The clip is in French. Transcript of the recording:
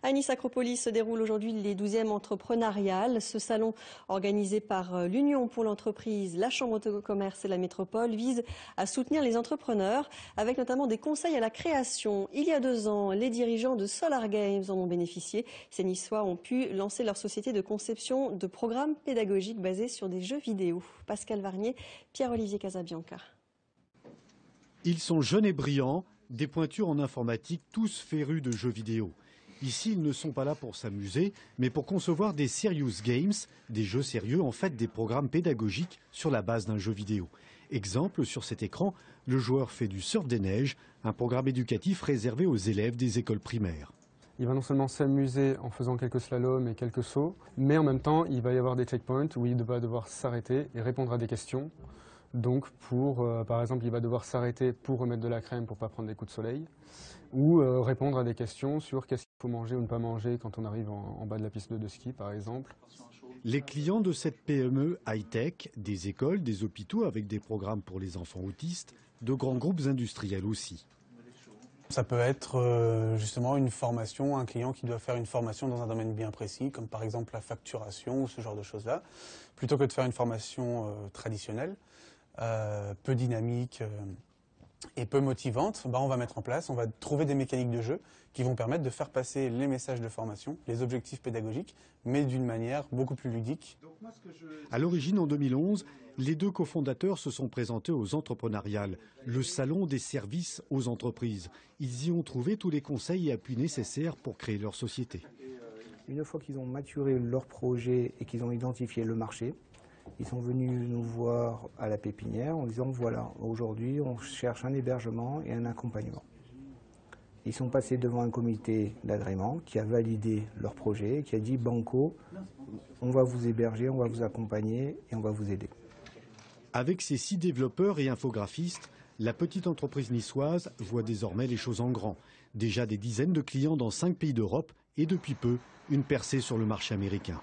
À Nice Acropolis se déroule aujourd'hui les 12e entrepreneuriales. Ce salon organisé par l'Union pour l'entreprise, la Chambre de commerce et la métropole vise à soutenir les entrepreneurs avec notamment des conseils à la création. Il y a 2 ans, les dirigeants de Solar Games en ont bénéficié. Ces Niçois ont pu lancer leur société de conception de programmes pédagogiques basés sur des jeux vidéo. Pascal Varnier, Pierre-Olivier Casabianca. Ils sont jeunes et brillants, des pointures en informatique, tous férus de jeux vidéo. Ici, ils ne sont pas là pour s'amuser, mais pour concevoir des serious games, des jeux sérieux, en fait des programmes pédagogiques sur la base d'un jeu vidéo. Exemple, sur cet écran, le joueur fait du surf des neiges, un programme éducatif réservé aux élèves des écoles primaires. Il va non seulement s'amuser en faisant quelques slaloms et quelques sauts, mais en même temps, il va y avoir des checkpoints où il va devoir s'arrêter et répondre à des questions. Donc, par exemple, il va devoir s'arrêter pour remettre de la crème pour ne pas prendre des coups de soleil, ou répondre à des questions sur qu'est-ce qu'il faut manger ou ne pas manger quand on arrive en bas de la piste de ski, par exemple. Les clients de cette PME high-tech, des écoles, des hôpitaux avec des programmes pour les enfants autistes, de grands groupes industriels aussi. Ça peut être justement une formation, un client qui doit faire une formation dans un domaine bien précis, comme par exemple la facturation ou ce genre de choses-là, plutôt que de faire une formation traditionnelle, peu dynamique et peu motivante. On va mettre en place, on va trouver des mécaniques de jeu qui vont permettre de faire passer les messages de formation, les objectifs pédagogiques, mais d'une manière beaucoup plus ludique. À l'origine, en 2011, les 2 cofondateurs se sont présentés aux entrepreneuriales, le salon des services aux entreprises. Ils y ont trouvé tous les conseils et appuis nécessaires pour créer leur société. Une fois qu'ils ont maturé leur projet et qu'ils ont identifié le marché, ils sont venus nous voir à la pépinière en disant voilà, aujourd'hui on cherche un hébergement et un accompagnement. Ils sont passés devant un comité d'agrément qui a validé leur projet, qui a dit banco, on va vous héberger, on va vous accompagner et on va vous aider. Avec ses 6 développeurs et infographistes, la petite entreprise niçoise voit désormais les choses en grand. Déjà des dizaines de clients dans 5 pays d'Europe et depuis peu, une percée sur le marché américain.